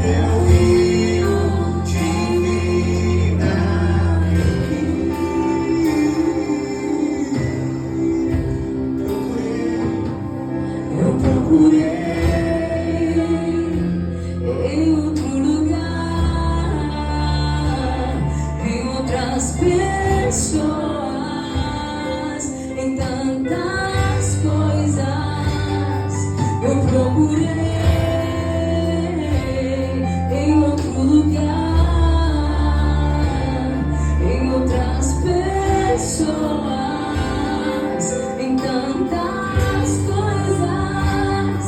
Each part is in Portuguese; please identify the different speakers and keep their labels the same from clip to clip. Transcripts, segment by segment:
Speaker 1: teu rio de vida eu procurei em outro lugar, em outras pessoas, em tantas coisas. Eu procurei em outro lugar, em outras pessoas, em tantas coisas,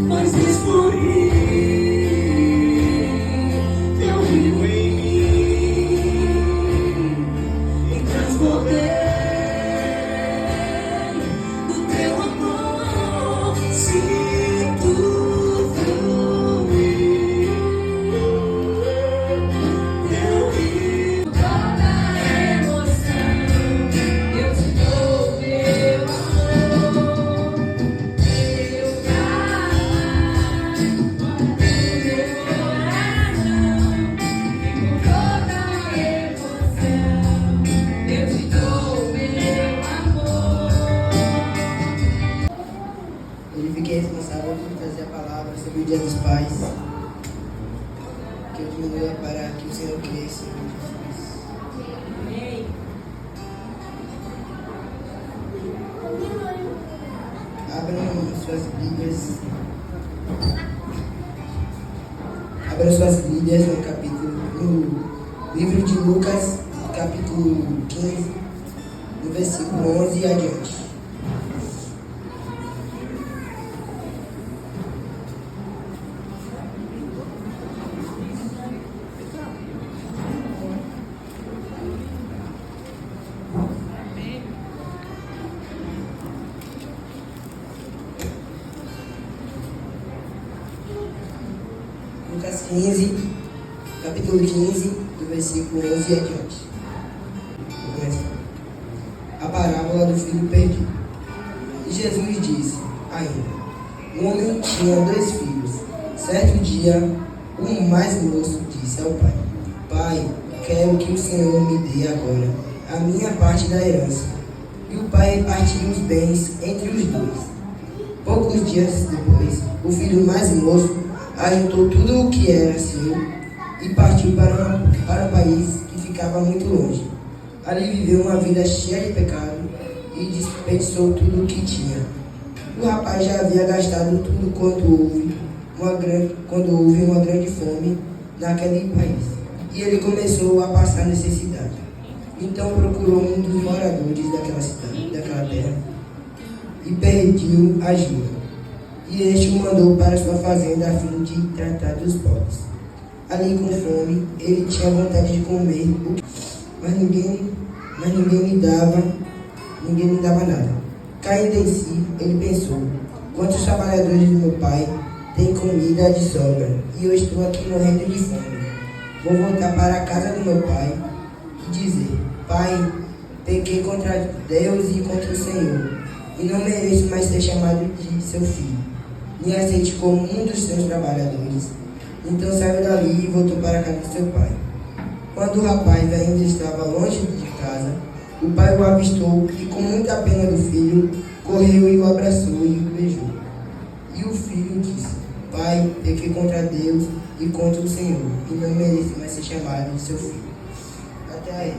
Speaker 1: mas descobri teu rio em mim e transbordei do teu amor. Sinto fluir teu rio, toda emoção. Eu te dou meu amor, meu pai, meu coração. E com toda emoção eu te dou meu amor.
Speaker 2: Ele fiquei responsável por trazer a palavra sobre o Dia dos Pais, que eu diminua para que o Senhor cresça em Jesus. Abram suas Bíblias no livro de Lucas, capítulo 15, no versículo 11 e adiante. Lucas 15, capítulo 15, do versículo 11 e adiante. A parábola do filho perdido. E Jesus disse ainda: um homem tinha 2 filhos. Certo dia, o mais moço disse ao pai: Pai, quero que o Senhor me dê agora a minha parte da herança. E o pai repartiu os bens entre os 2. Poucos dias depois, o filho mais moço ajuntou tudo o que era seu e partiu para um país que ficava muito longe. Ali viveu uma vida cheia de pecado e desperdiçou tudo o que tinha. O rapaz já havia gastado tudo quando houve uma grande fome naquele país, e ele começou a passar necessidade. Então procurou um dos moradores daquela cidade, daquela terra, e pediu ajuda. E este o mandou para sua fazenda a fim de tratar dos pobres. Ali com fome, ele tinha vontade de comer, mas ninguém me dava nada. Caindo em si, ele pensou: quantos trabalhadores do meu pai têm comida de sobra, e eu estou aqui morrendo de fome. Vou voltar para a casa do meu pai e dizer: Pai, pequei contra Deus e contra o Senhor, e não mereço mais ser chamado de seu filho. Me aceite como um dos seus trabalhadores. Então saiu dali e voltou para a casa de seu pai. Quando o rapaz ainda estava longe de casa, o pai o avistou e, com muita pena do filho, correu e o abraçou e o beijou. E o filho disse: Pai, pequei contra Deus e contra o Senhor, e não mereço mais ser chamado de seu filho. Até aí.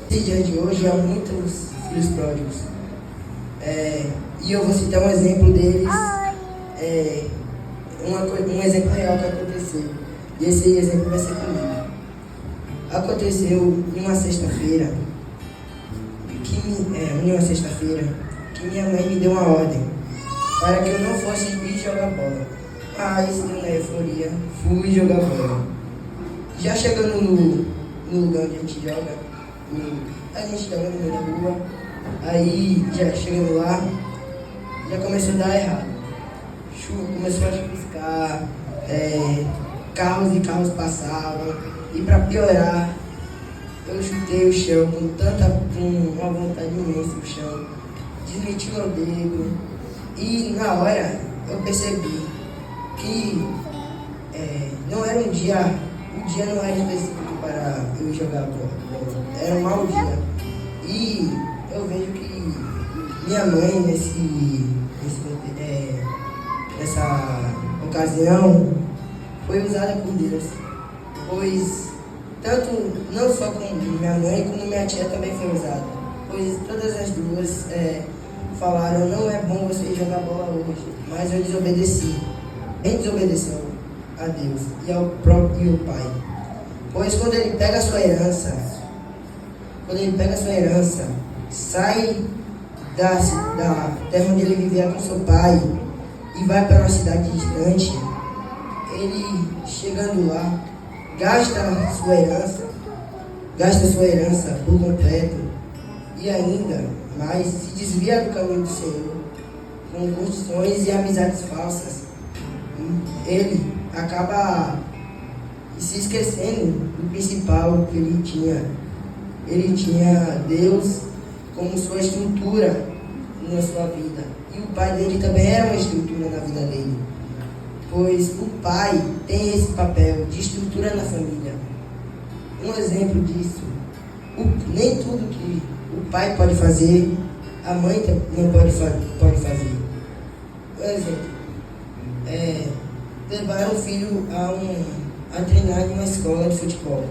Speaker 2: Nesse dia de hoje há muitos filhos pródigos. E eu vou citar um exemplo deles, um exemplo real que aconteceu. E esse exemplo vai ser comigo. Aconteceu em uma sexta-feira, que minha mãe me deu uma ordem para que eu não fosse ir jogar bola. Mas, na euforia, fui jogar bola. Já chegando no lugar onde a gente joga, no meio da rua, aí já chegando lá, já começou a dar errado. Chuva começou a chuviscar, carros e carros passavam, e para piorar, eu chutei o chão com uma vontade imensa o chão, desmeti meu dedo, e na hora eu percebi que um dia, o dia não era específico para eu jogar bola, era um mau dia. E eu vejo que minha mãe, nessa ocasião, foi usada por Deus. Pois, tanto não só como minha mãe, como minha tia também foi usada. Pois todas as duas falaram, não é bom você jogar bola hoje. Mas eu desobedeci. Quem desobedeceu a Deus e ao próprio Pai. Pois quando ele pega a sua herança, sai da terra onde ele vivia com seu pai e vai para uma cidade distante, ele chegando lá, gasta sua herança por completo e ainda mais se desvia do caminho do Senhor com construções e amizades falsas. Ele acaba se esquecendo do principal que ele tinha. Ele tinha Deus como sua estrutura na sua vida. E o pai dele também era uma estrutura na vida dele. Pois o pai tem esse papel de estrutura na família. Um exemplo disso, nem tudo que o pai pode fazer, a mãe não pode fazer. Por exemplo, levar um filho a treinar em uma escola de futebol.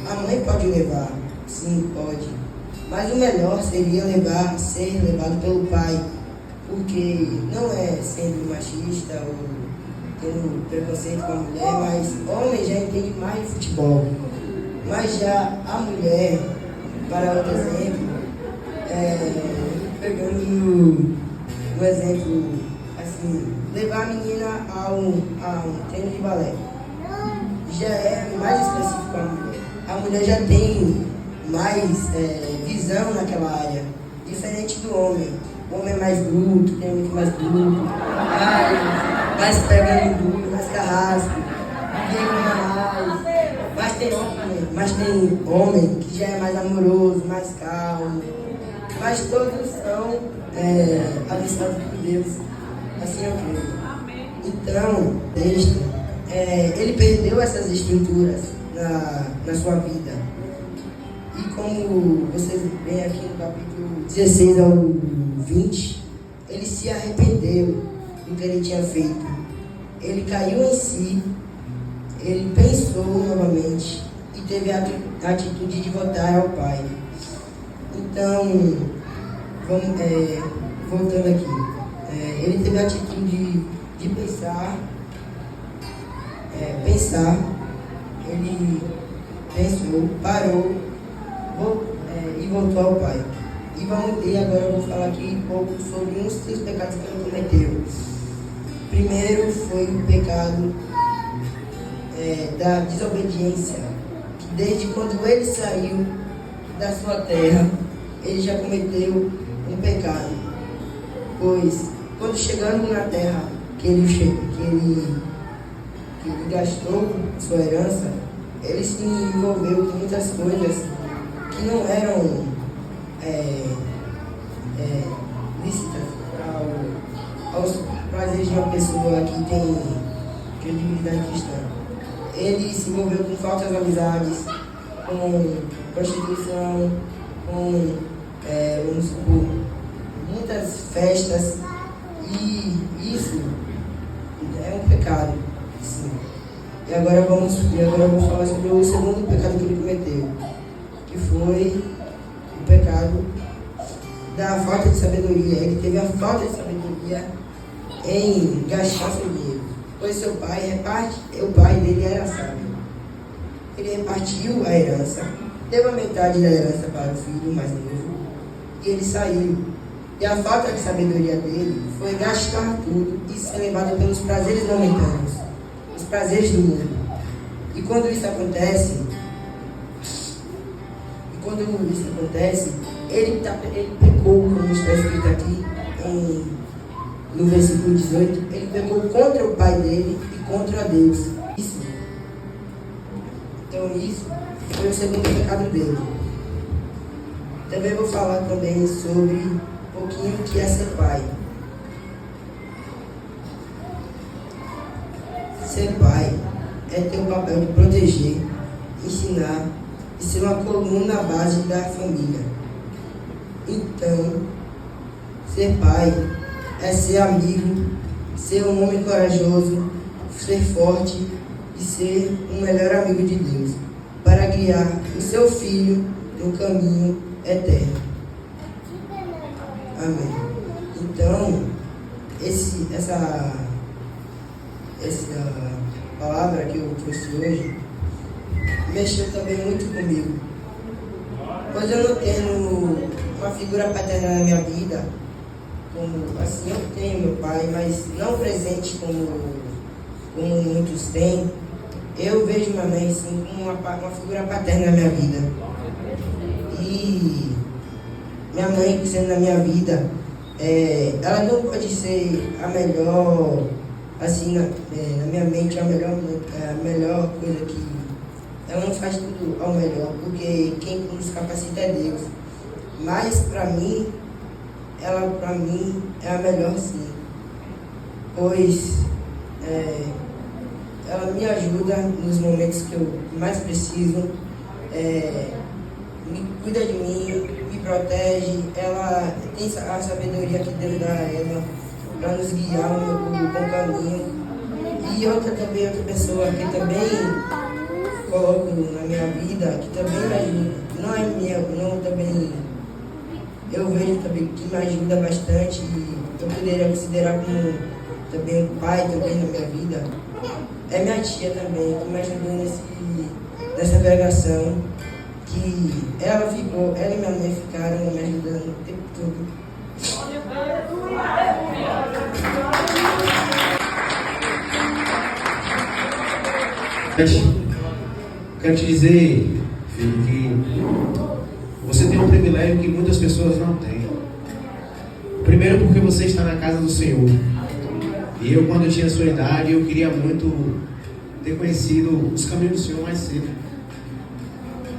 Speaker 2: A mãe pode levar, sim, pode. Mas o melhor seria ser levado pelo pai, porque não é sendo machista ou tendo preconceito com a mulher, mas homem já entende mais de futebol. Mas já a mulher, para outro exemplo, pegando um exemplo assim, levar a menina a um treino de balé. Já é mais específico para a mulher. A mulher já tem mais visão naquela área, diferente do homem. O homem é mais bruto, tem muito mais bruto, mais pegando duro, mais carrasco, mas tem homem que já é mais amoroso, mais calmo. Mas todos são abençoados por Deus, assim eu creio. Então, ele perdeu essas estruturas na sua vida. E como vocês veem aqui no capítulo 16 ao 20, ele se arrependeu do que ele tinha feito. Ele caiu em si, ele pensou novamente e teve a atitude de voltar ao Pai. Então, voltando aqui, ele teve a atitude de pensar, ele pensou, parou e voltou ao Pai. E agora eu vou falar aqui um pouco sobre uns dos pecados que ele cometeu. Primeiro foi o pecado da desobediência, que desde quando ele saiu da sua terra, ele já cometeu um pecado. Pois, quando chegando na terra que ele gastou sua herança, ele se envolveu com muitas coisas que não eram lícitas aos prazeres de uma pessoa que tem credibilidade cristã. Ele se envolveu com falsas amizades, com prostituição, com muitas festas, e isso é um pecado, sim. E agora eu vou falar sobre o segundo pecado que ele cometeu, que foi o pecado da falta de sabedoria. Ele teve a falta de sabedoria em gastar seu dinheiro, pois o pai dele era sábio. Ele repartiu a herança, deu a metade da herança para o filho mais novo, e ele saiu. E a falta de sabedoria dele foi gastar tudo e ser levado pelos prazeres momentâneos, os prazeres do mundo. E quando isso acontece, ele pecou, como está escrito aqui no versículo 18, ele pecou contra o pai dele e contra Deus. Então isso foi o segundo pecado dele. Também vou falar também sobre um pouquinho o que é ser pai. Ser pai é ter o papel de proteger, ensinar e ser uma coluna base da família. Então, ser pai é ser amigo, ser um homem corajoso, ser forte e ser um melhor amigo de Deus, para guiar o seu filho no caminho eterno. Amém. Então, essa palavra que eu trouxe hoje mexeu também muito comigo. Pois eu não tenho uma figura paterna na minha vida, como assim, eu tenho meu pai, mas não presente como muitos têm. Eu vejo minha mãe assim, como uma figura paterna na minha vida. E minha mãe, sendo na minha vida, ela não pode ser a melhor, assim, na minha mente, a melhor coisa que... Ela não faz tudo ao melhor, porque quem nos capacita é Deus. Mas, para mim, ela é a melhor sim. Pois ela me ajuda nos momentos que eu mais preciso, me cuida de mim, me protege. Ela tem a sabedoria que Deus dá a ela para nos guiar no bom caminho. E outra pessoa que também coloco na minha vida, que também me ajuda, eu vejo também que me ajuda bastante, e eu poderia considerar como também um pai também na minha vida, é minha tia também, que me ajudou nessa pregação, que ela e minha mãe ficaram me ajudando o tempo todo.
Speaker 3: Quero te dizer, filho, que você tem um privilégio que muitas pessoas não têm. Primeiro porque você está na casa do Senhor. E eu, quando eu tinha a sua idade, eu queria muito ter conhecido os caminhos do Senhor mais cedo.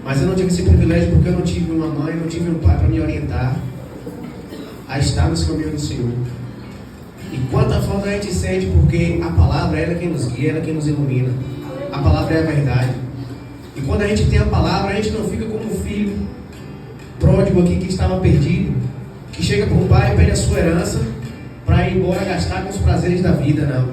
Speaker 3: Mas eu não tive esse privilégio porque eu não tive uma mãe, não tive um pai para me orientar a estar nos caminhos do Senhor. E quanta falta a gente sente, porque a palavra é quem nos guia, ela é quem nos ilumina. A palavra é a verdade. E quando a gente tem a palavra, a gente não fica como um filho pródigo aqui que estava perdido, que chega para o pai e pede a sua herança para ir embora gastar com os prazeres da vida, não.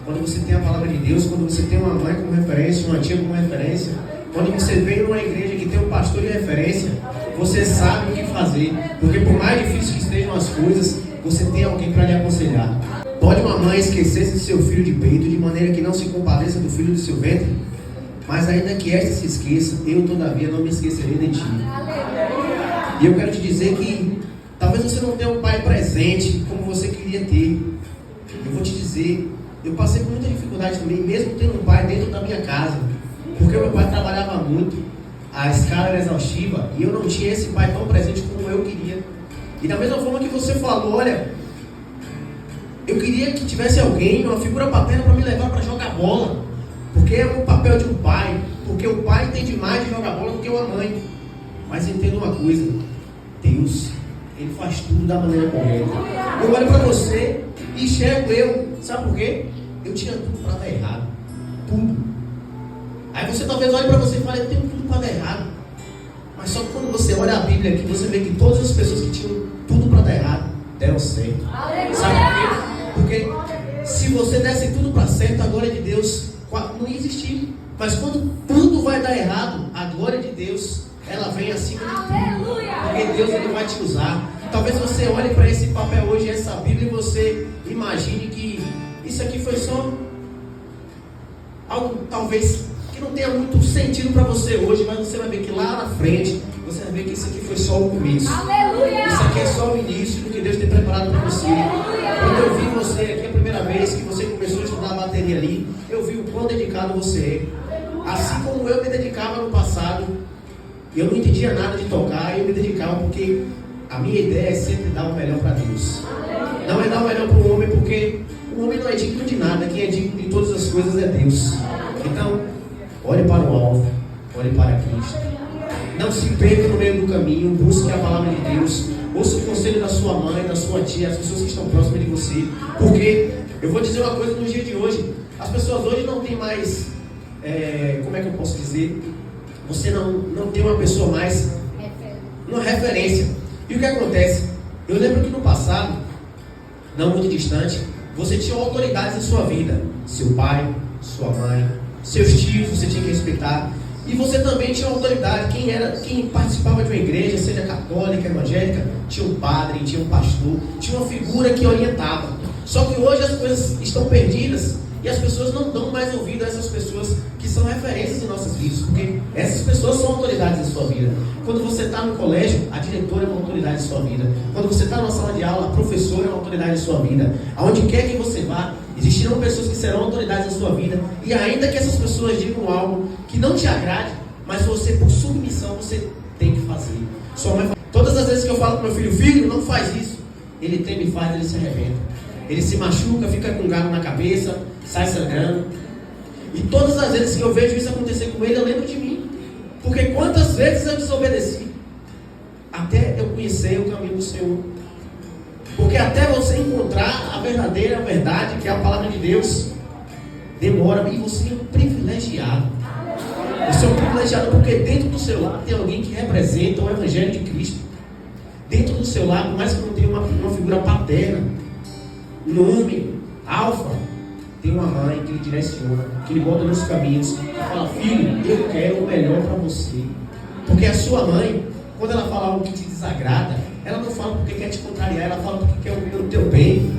Speaker 3: Quando você tem a palavra de Deus, quando você tem uma mãe como referência, uma tia como referência, quando você vem numa igreja que tem um pastor de referência, você sabe o que fazer, porque por mais difícil que estejam as coisas, você tem alguém para lhe aconselhar. Pode uma mãe esquecer-se de seu filho de peito de maneira que não se compadeça do filho de seu ventre? Mas ainda que esta se esqueça, eu todavia não me esquecerei de ti. E eu quero te dizer que talvez você não tenha um pai presente como você queria ter. Eu vou te dizer, eu passei por muita dificuldade também, mesmo tendo um pai dentro da minha casa, porque o meu pai trabalhava muito, a escala era exaustiva, e eu não tinha esse pai tão presente como eu queria. E da mesma forma que você falou, olha, eu queria que tivesse alguém, uma figura paterna para me levar para jogar bola, porque é o papel de um pai, porque o pai entende mais de jogar bola do que uma mãe. Mas entenda uma coisa, Deus, Ele faz tudo da maneira correta. Eu olho para você e enxergo eu, sabe por quê? Eu tinha tudo para dar errado, tudo. Aí você talvez olhe para você e fale, eu tenho tudo para dar errado. Mas só que quando você olha a Bíblia aqui, você vê que todas as pessoas que tinham tudo para dar errado, deram certo. Sabe por quê? Porque se você desse tudo para certo, a glória de Deus não ia existir. Mas quando tudo vai dar errado, a glória de Deus, ela vem acima de tudo. Porque Deus, Ele vai te usar. Talvez você olhe para esse papel hoje, essa Bíblia, e você imagine que isso aqui foi só algo, talvez, que não tenha muito sentido para você hoje, mas você vai ver que lá na frente, você vai ver que isso aqui foi só o começo. Isso aqui é só o início do que Deus tem preparado para você. Quando eu vi você aqui a primeira vez que você começou a estudar a bateria ali, eu vi o quão dedicado você é. Assim como eu me dedicava no passado, eu não entendia nada de tocar, eu me dedicava porque a minha ideia é sempre dar o melhor para Deus. Não é dar o melhor para o homem, porque o homem não é digno de nada, quem é digno de todas as coisas é Deus. Então, olhe para o alvo, olhe para Cristo. Não se perca no meio do caminho, busque a palavra de Deus, ouça o conselho da sua mãe, da sua tia, as pessoas que estão próximas de você. Porque eu vou dizer uma coisa no dia de hoje, as pessoas hoje não têm mais, como é que eu posso dizer? Você não tem uma pessoa mais, uma referência. E o que acontece? Eu lembro que no passado, não muito distante, você tinha autoridades em sua vida. Seu pai, sua mãe, seus tios, você tinha que respeitar. E você também tinha autoridade. Quem participava de uma igreja, seja católica, evangélica, tinha um padre, tinha um pastor, tinha uma figura que orientava. Só que hoje as coisas estão perdidas e as pessoas não dão mais ouvido a essas pessoas que são referências em nossas vidas, porque essas pessoas são autoridades em sua vida. Quando você está no colégio, a diretora é uma autoridade em sua vida. Quando você está numa sala de aula, a professora é uma autoridade em sua vida. Aonde quer que você vá, existirão pessoas que serão autoridades em sua vida. E ainda que essas pessoas digam algo que não te agrade, mas você, por submissão, você tem que fazer. Sua mãe fala, todas as vezes que eu falo para meu filho, filho, não faz isso, ele teme e faz, ele se arrebenta. Ele se machuca, fica com galo na cabeça, sai sangrando. E todas as vezes que eu vejo isso acontecer com ele, eu lembro de mim. Porque quantas vezes eu desobedeci, até eu conhecer o caminho do Senhor. Porque até você encontrar a verdadeira verdade, que é a palavra de Deus, demora. E você é um privilegiado. Você é um privilegiado porque dentro do seu lar tem alguém que representa o Evangelho de Cristo. Dentro do seu lar, por mais que não tenha uma figura paterna, nome, alfa, tem uma mãe que lhe direciona, que lhe bota nos caminhos, fala, filho, eu quero o melhor para você. Porque a sua mãe, quando ela fala algo que te desagrada, ela não fala porque quer te contrariar, ela fala porque quer o teu bem.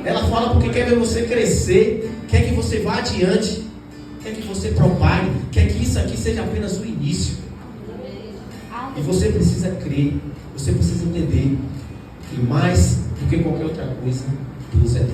Speaker 3: Ela fala porque quer ver você crescer, quer que você vá adiante, quer que você propague, quer que isso aqui seja apenas o início. E você precisa crer, você precisa entender que mais do que qualquer outra coisa, Deus é Deus.